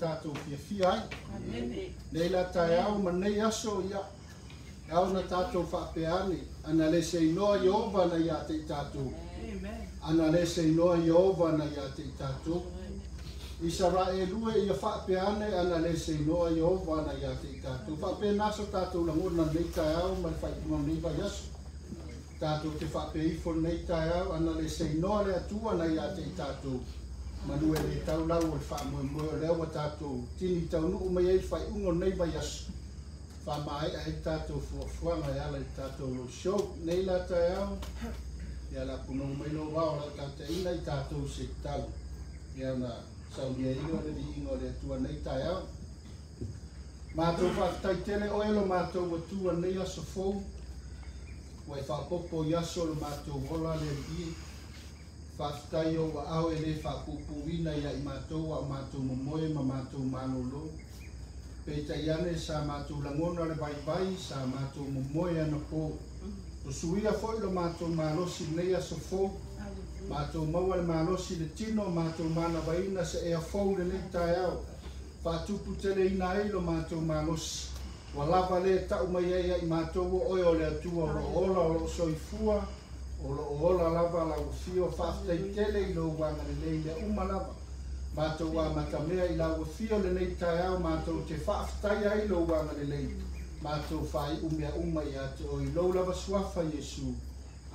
tātou fia ai. Nei la tai au ma nei aso ia. Au na tātou whapeane. Ana le se inoa Iova na ia te tātou. Ana le se inoa Iova na ia te tātou. Isa ra e lue ia whapeane ana le se inoa Iova na ia te tātou. Whape naso tātou langona nei tai au ma whaipunga nei vai aso. Tātou te whape ifo nei tai au ana le se inoa le atua na ia te tātou. Manue le tau lau o le whaamoe leo wa tātou tini tau nuu mai ei whai ungo nei vai asu. Whamai ai tātou fuafuanga e ala i tātou lo show nei la tai au. Ia la puno mai lo wao la kate ina i tātou se tau. Ia na saulia ingo le di ingo le atua nei tai au. Mātou whaktai tele oelo mātou watua nei aso fou. Wai whapopo i aso le mātou wola le di. Whaftai o wa au e le whapupuina ia i mātou a mātou momoe ma mātou manolo. Peita iane sa mātou langona le vai sa mātou momoe ana po. O suia foi lo mātou malosi nei aso fo. Mātou maua le malosi le tino mātou mana vaina se ea fo le nei tai au. Whatupu tele ina ei lo mātou malosi. Wa lava le tau mai ea i mātou o oi o le atua o ola o lo soifua. O lo ola lava la ufio whaftai tele i lo wanga le leile umalava. Mātou wa matamea i la ufio le nei tai au mātou te whaftai ai lo wanga le leile. Mātou whai umea umai ate o i lo lava suafa Jesu.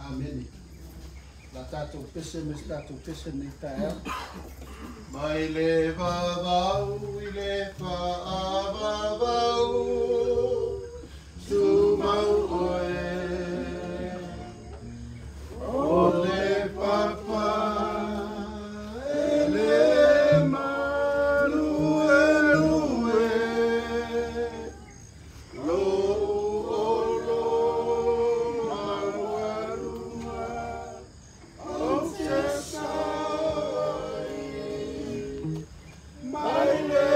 Amen. La tātou pese mes tātou pese nei tai au. Mai le vavau i le whaavavau. Sumau oe. O le papa e le manu e lue lo o lo mawarua o te sai mai le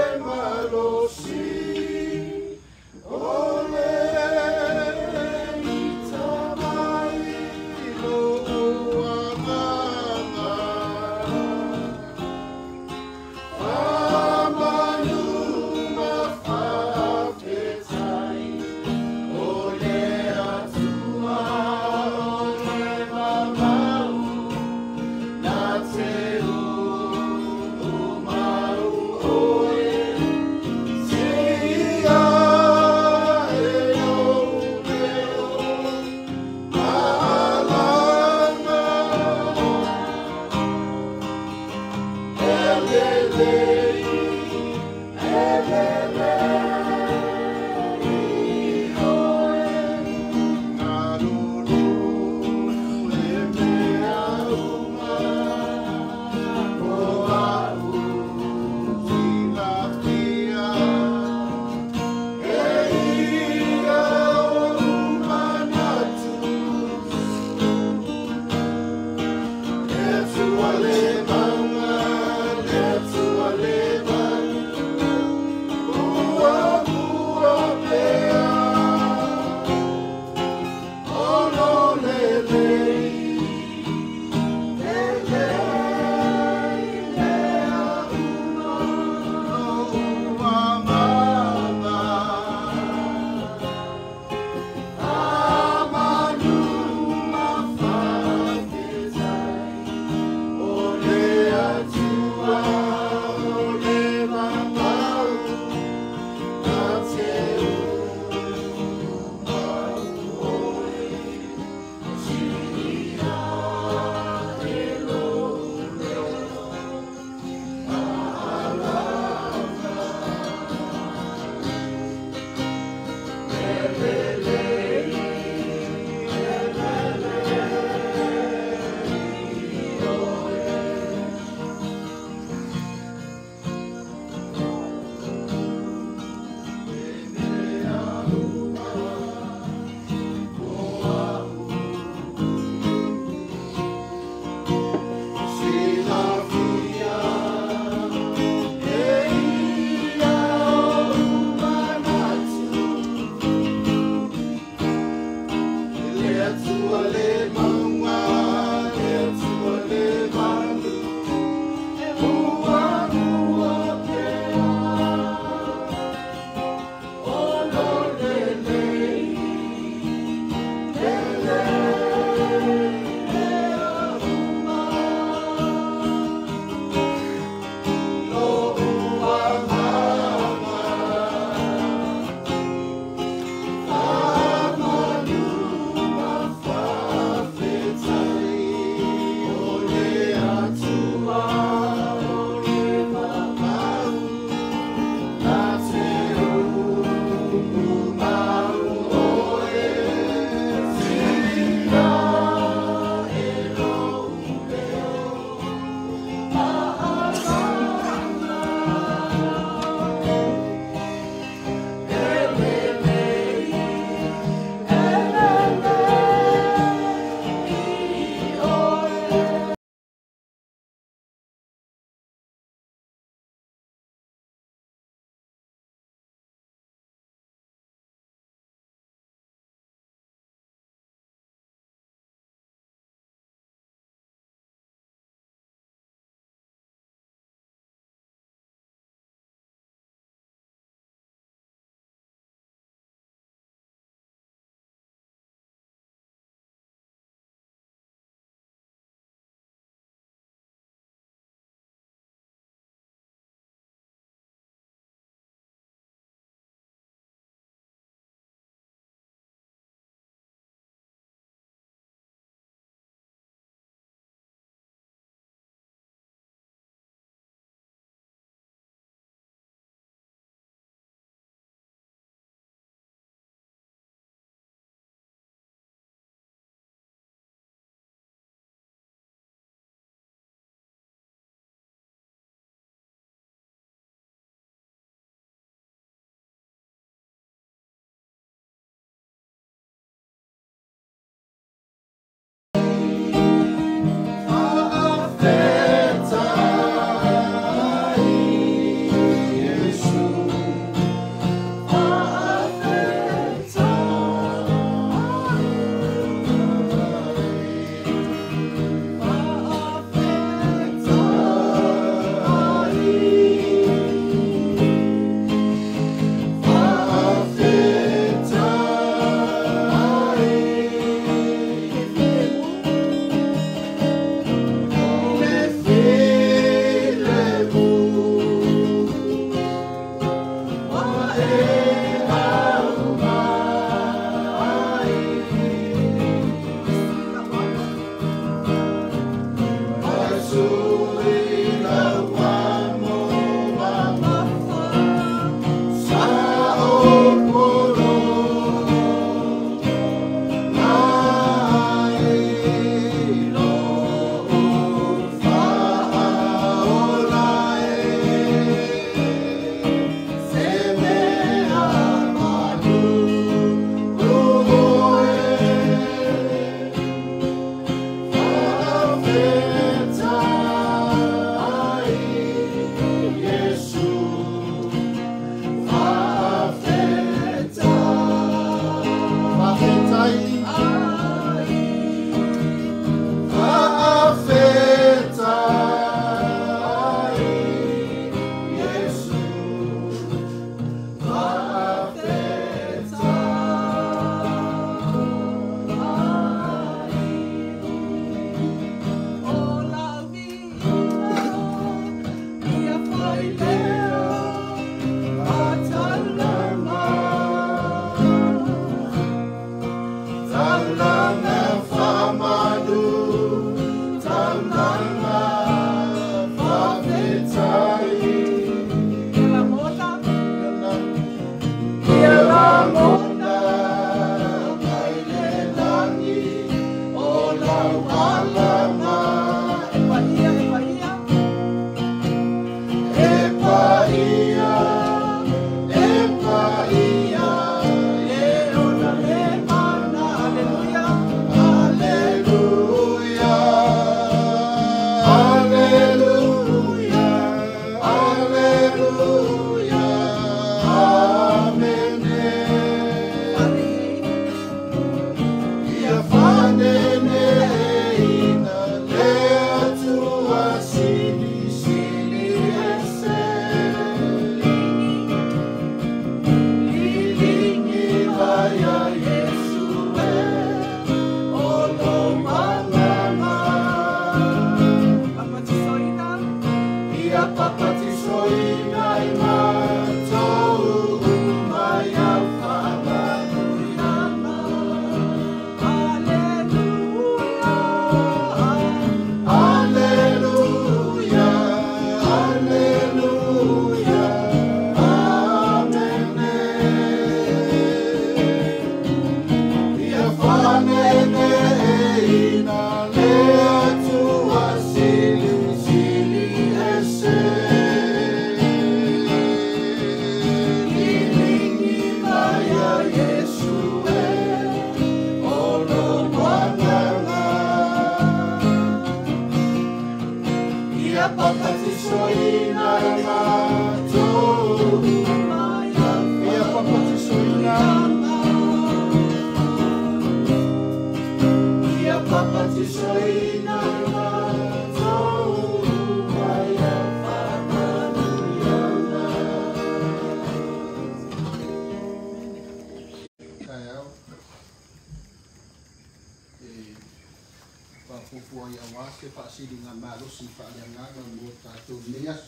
fofua ia wase whaasiringa maalosi whaaleangaga mo tātou neas.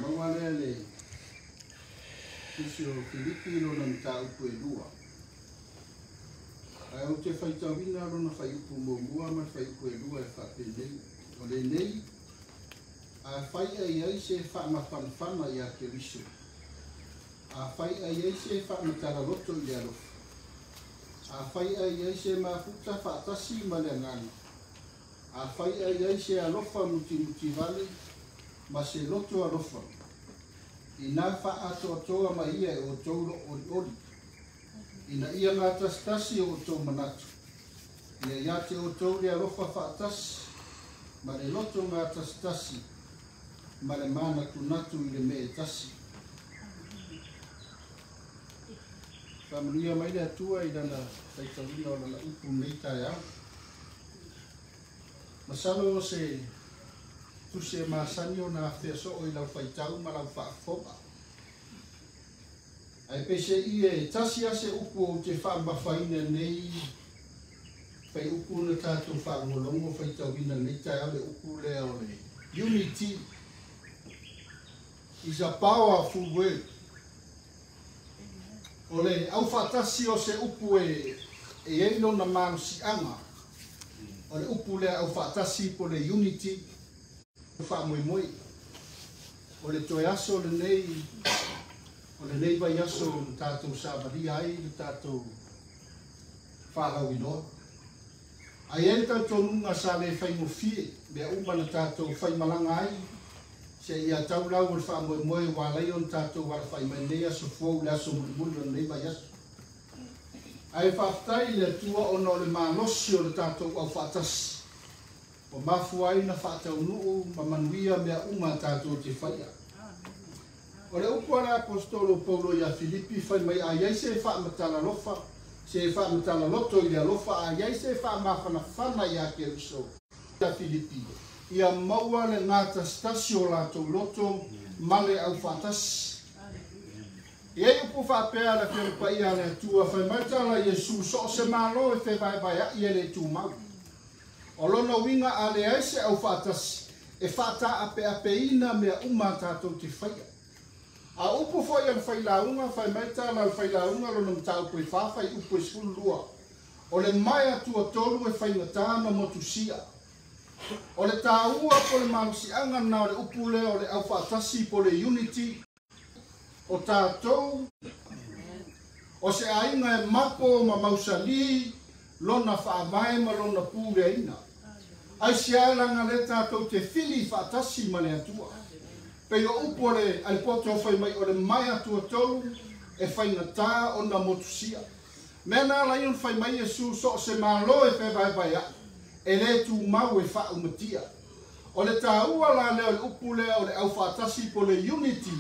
Maua le tusi o Filipi lo na mta upu e lua. Ai o te whaitawina lo na whai upu mua ma whai upu e lua e whapendei. O le nei, a whai ai ai se whaamawhanawhana i a Keriso. A whai ai ai se whaamatara roto i arofa. A whai ai ai se mafuta whaatasi ma le ngana. A whai ai ai se alofa muti vale, ma se loto alofa. I nā whaatoa ma ia e o tauro ori. Ina ia ngā tastasi o tau manatu. Ia ia te o tauri alofa whaatasi, ma le loto ngā tastasi, ma le mana kunatu i le me tasi. Whamaria mai le atua i rana taitawina o rana upu nei tai au. Masalo o se tuse maasani o nā wheaso o i lau whaitau ma lau whaafopa. Ai pese i e tasi ase upu o te whaamawhaina nei whai upu na tātou whaangolongo whaitawina nei tai au le upu lea o le unity is a powerful word. O le au whaatasi o se upu e eino na manusi anga. O le upu lea au whaatasi po le unity wha moi. O le toi aso le nei vai aso tātou sābari ai le tātou whāhau inoa. Ai enta tonunga sa le whaimofie mea umana tātou whaimalanga ai. Se ia tau lau o wha moi walai on tātou wala whaimanea so fōu le aso mulu nei vai aso. Ai whaftai le tua ono le mālosi o le tātou au whaatasi. O mafuai na whaatau nuu ma manuia mea uma tātou te whaia. O le upua apostolo Paulo ia Filipi whai mai a iai se whaamatala lofa, se whaamatala loto i le lofa, a iai se whaamawhana whana i a Keriso. Ia Filipi, ia maua le ngāta stasio lātou loto, male au whaatasi. Iei upu whaapea le whirupa ia le tua whai maitala Iesu so se malo e whai vai a ia le tū mau. O lona winga a le aise au whaatasi, e whaata ape ina mea uma tātou te whaia. A upu foi al whai launga, whai maitala al whai launga lona mtau koe whawhai upu e skulu lua. O le mai atua tolu e whai ngatana motusia. O le tāua po le manusianga na o le upu le o le au whaatasi po le unity. O tātou, o se ainga e mapo ma mausali, lona whaamai ma lona pūre ina. Ai sialanga le tātou te whili whaatasi ma le atua. Pei o upo le alipoto whai mai o le mai atua tolu e whai ngatā o na motusia. Mea nā laion whai mai Iesu so se malo e whai vai a. E le tū mau e wha umatia. O le tāua la leo le upu lea o le au whaatasi po le unity.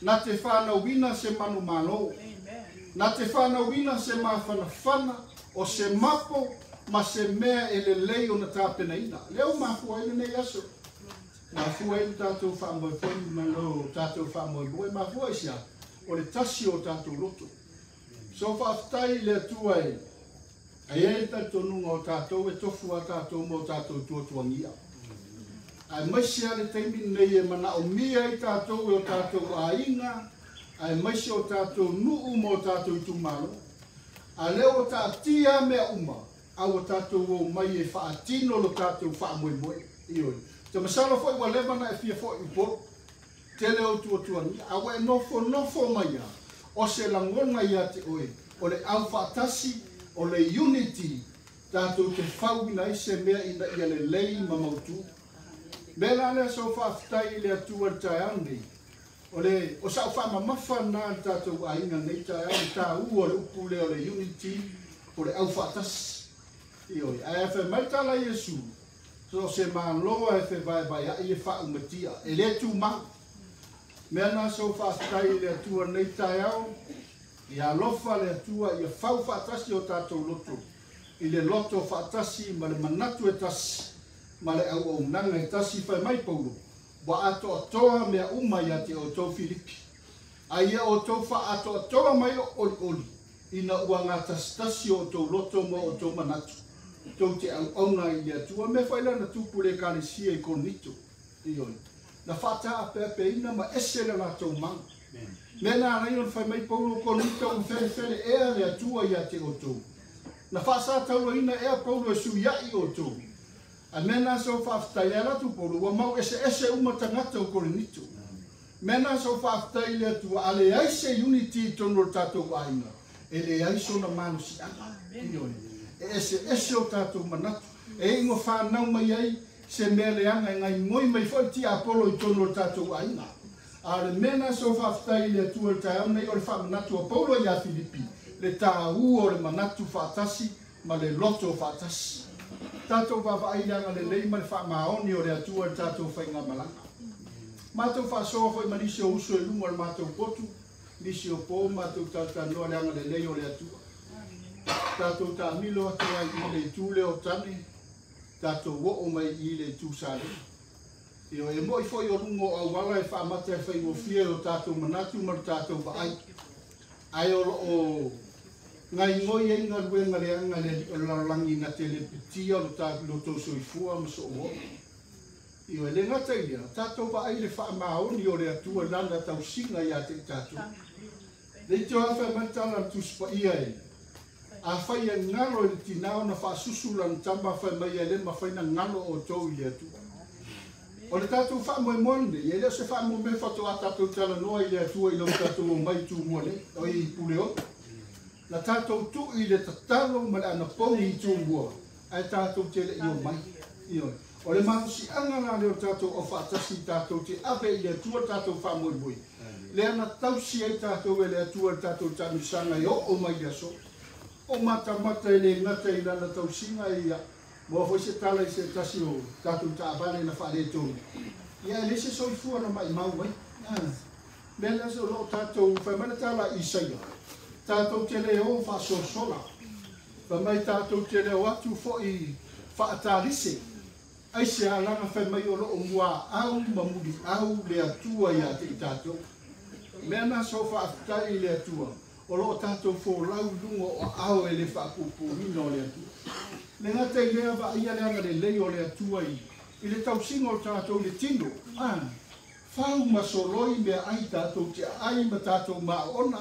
Na te whanau wina se manu malo. Na te whanau wina se mawhanawhana o se mapo ma se mea e le leo na tāpena ina. Leo mafua ele nei aso. Mafua ele tātou whamoe poni malo tātou whamoe boe. Mafua isia o le tasi o tātou roto. So whaftai le tua e. Ai e tātou nunga o tātou e tofu a tātou mo tātou tuatuangia. Ai maisi ale teimi nei e mana o mia i tātou e o tātou a inga. Ai maisi o tātou nuu mo tātou i tumalo. A leo tātia mea uma. Au o tātou o mai e whaatino lo tātou whaamoe moe. Ioi. Te masalo foi wa leva na e fia foi i poro. Te leo tuatuani. Au e nofo mai a. O se langonga ia te oe. O le au whaatasi. O le unity. Tātou te whauina i se mea ina ia le lei mamautu. Mela lea so whaafitai le atua tai angi. O sa wha mamafa nā tātou a inga nei tai angi. Tā ua le upu le o le unity. O le au whaatasi. Ioi. A e wha maitala Iesu. So se māloa e whai vai a i e wha umatia. E le tū mau. Mea nā so whaafitai le atua nei tai au. I alofa le atua i a whau whaatasi o tātou loto. I le loto whaatasi ma le manatu e tasi. Ma le au au nanga e tasi whai mai Paulo. Wa ato atoa mea umai ate o tau Filipi. A ia o tau wha ato atoa mai o oli oli. Ina ua ngā tasi o tau loto mo o tau manatu. tau te au nga i atua, me whaila na tupu le kālesia I konito, I oi. Na whata a pepe ina ma ese le lātou mang. Me nā rai on whai mai paulo konito un where ea le atua I a te o tō. Na whasa tauro ina ea paulo e suia I o tō. A me nā sau whaftai ala tu paulo, wa mau ese umatangata o konito. Me nā sau whaftai le atua, a le aise unity tono tātou aina. E le aiso na manu si ana. I oi. Ese o tātou manatu. E ingo whanau mai ai, se mea le anga ngai moi mai foi ti Apollo I tono tātou aina. A le mena so whaftai le atua tai au nei o le whamanatu a Paulo I a Filipi. Le tā u o le manatu whaatasi, ma le loto whaatasi. Tātou whawaianga le lei ma le whamaoni o le atua tātou whainga malanga. Mātou whaasoa foi marisi o uso e lungo le mātou potu, nisi o pō mātou tātou noa le anga le lei o le atua. Tātou tā milo atu ai I le tūle o tani, tātou wo mai I le tūsale. Io e moi foi o lungo au wala e whaamata e whaingo fia o tātou manatu mar tātou waai. Ai o ngai ngoi e inga ruenga le anga le larangi na telepetia o tātou loto soifua ma so o. Io e le ngata ia, tātou waai le whaamaoni o le atua lana tau singa ia te tātou. Le te hawha matala tuspa ia e. A whai e ngalo le tinao na whaasusulan tamba whai mai e le ma whai na ngalo o tau I le atua. O le tātou whaamoe monde, I leo se whaamoe me whato a tātou tala noa I le atua I lau tātou o mai tū muane, o I pule o. La tātou tu I le tatalo ma le ana pongi I tū mua, ai tātou tele I o mai. O le mahusi anga nga leo tātou o whaatasi tātou te ape I le atua tātou whaamoe boi. Le ana tausi ai tātou e le atua tātou tāmisanga I o mai aso. O mata le ngata I lana tausinga I a mo foi se tala I se tasi o tātou tāpane na whaare tōni. Ia le se soifua na mai mau ai. Mena se o lo tātou whaimana tala Isaia. Tātou te leo whasosola. Whamai tātou te leo atu fo I whaatārise. Ai se alanga whaimai o lo o mua au mamuri au le atua ia te I tātou. Mena so whaatai le atua. O lo tātou fō lau lungo o au e le whaapupurina o le atua. Le ngata I lea wa ia le anga le lei o le atua I le tausinga o tātou le tino. Whau masoloi mea ai tātou te ai ma tātou maona.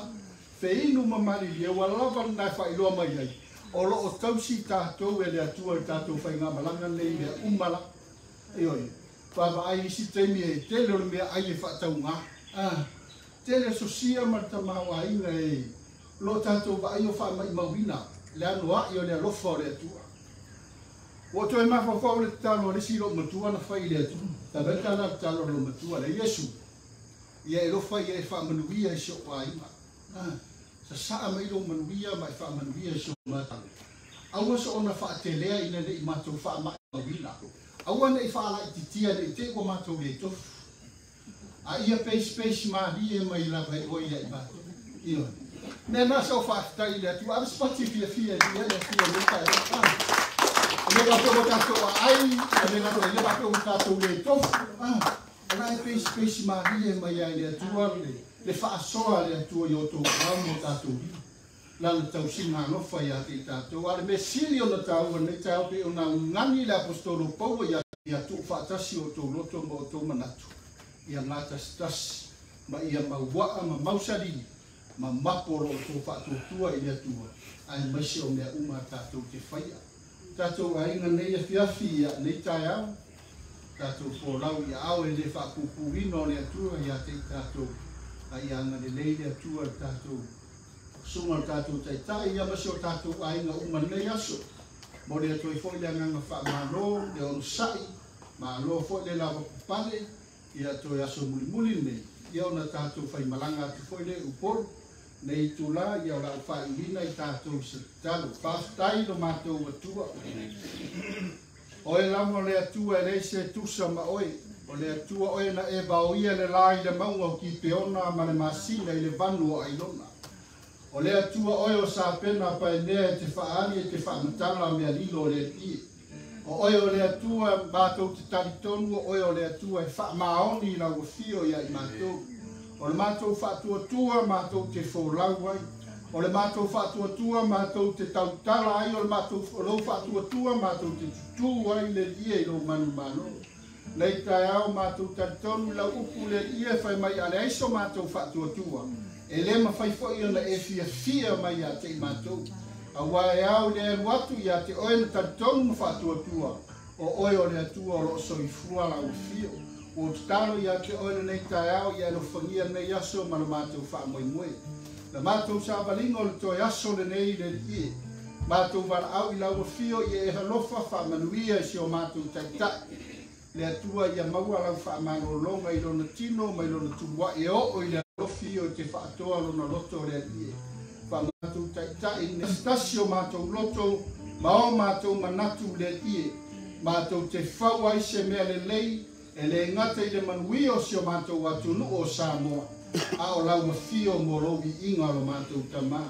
Wheinu mamari lia wa lava nai whailoa mai ai. O lo o tausi tātou e le atua I tātou whainga malanga nei mea umala. E oi. Whawa ai isi teimi e tele o mea ai e whaatau ngā. Tele sosia marta mawa inga e. Lo tātou wa ai o wha mai mawina, le anoa I o le alofa o le atua. O toi mawhawhau le talo le siro matua na whai le atua. Ta reka na talo lo matua le Yesu. Ia e lofa I e wha manuia I sio wa inga. Sa saa mai lo manuia mai wha manuia I sio matalo. Aua so ona wha te lea ina le I matou wha mai mawina. Aua ne I wha ala I titia le I te ko matou le tofu. A ia peis mahi e mai la vai oia I matou. Ia. Ne na so whaatai le atua, awa spati fia ia le fia leka e. Le gato o tātou a ai, le gato le gato o tātou le tofu. Ana e peisi mahi e mai ai le atua, le whaasoa le atua I o tō kau mo tātou. Lana tau singa nofa ia te tātou. Ale me sili o na tau, ne tau pe o na ngani le apostolo Paua ia tō whaatasi o tō loto mo o tō manatu. Ia ngātas tasi, ma ia mauwaa ma mausari. Ma maporo tō whaatotua I le atua, ai maise o mea uma tātou te whaia. Tātou ainga nei a whiawhi ia nei tai au, tātou pōlau I au e le whaapupurino le atua ia te tātou, ai anga le lei le atua tātou, sunga tātou taitai ia maise o tātou ainga uma nei aso. Mo le atua I fōi le anganga whaamano, le onu sai, ma alo fōi le lava kupare, ia toi aso muli nei, ia ona tātou whai malanga atu fōi le uporo, nei tula ia o lau whailina I tātou se talo. Whaftai lo mātou atua. Oe lama le atua e reise tusa ma oe. O le atua oe na e baoia le lai le maunga o ki peona ma le masina I le vanu o ailona. O le atua oe o sa pena pa e nea te whaari e te whaamatala mea lilo o le atie. O oe o le atua mātou te taritonu, oe o le atua e whaamaoni lau o fio ia I mātou. O le mātou whaatua tua, mātou te whōlau ai, O le mātou whātua mātou te tautala ai, o le mātou lo whātua mātou te tutu ai le ia I lo manu mano. Nei tai au mātou tatonu lau upu le ia whai mai ale aiso mātou whātua. E le ma whai fo I ona e fia mai a te mātou. A wae au le watu I a te oe na tatonu whātua. O oe o le atua o lo so I frua lau fio. O talo I a te oe na nei tai au I a no whangia nei aso ma le mātou wha moe. Na mātou sa walingo le toi aso le nei le ie. Mātou wala au I lau fio I e halofa wha manuia I si o mātou taitai. Le atua I a maua lau wha manolonga I lona tino mai lona tuwa e o I le fio te wha atoa lona loto le ie. Wha mātou taitai ne stasio mātou loto ma o mātou manatu le ie. Mātou te whau ai se mea le lei e le ngata I le manuia o si o mātou atunu o Samoa. A o lau mafio mo rovi inga lo mātou tamā.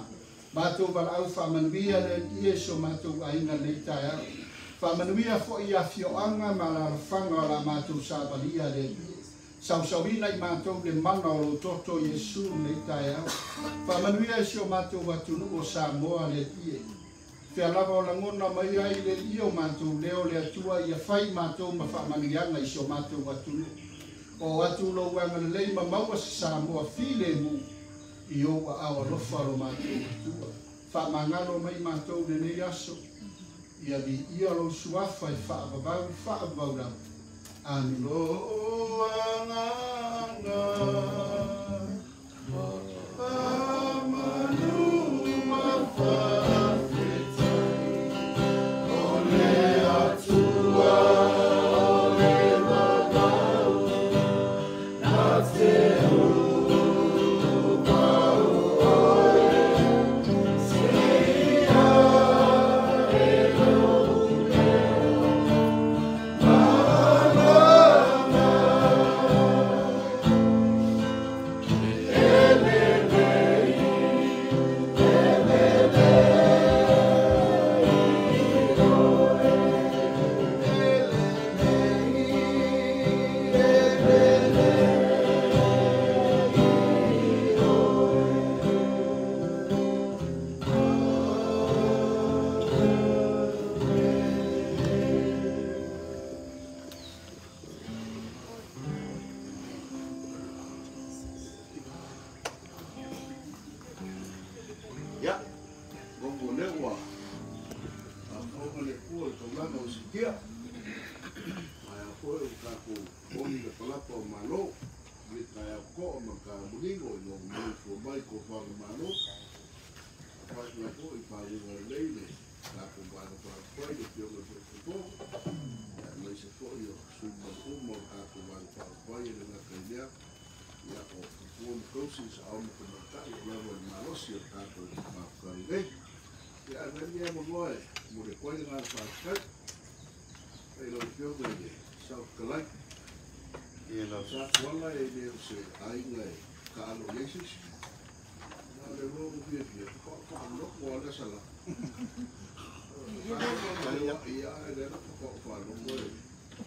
Mātou wala au whamanuia le ie so mātou ainga nei tai au. Whamanuia fo I a fioanga ma la rafanga la mātou sāwalia le ie. Sausawina I mātou le mana o lo toto Yesu nei tai au. Whamanuia si o mātou watunu o Samoa le ie. Whia lava o langona mai ai le ie o mātou leo le atua I a whai mātou ma whamanuianga I si o mātou watunu. O atu lo wanga le lei ma maua sa Samoa file mu I o wa awa lofa lo mātou atua. Wha mangalo mai mātou le nei aso. Ia vi ia lo suafa I wha avau lau. Ani lo anganga. Amanu mawhawhetai. O le atua.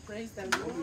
Praise the Lord.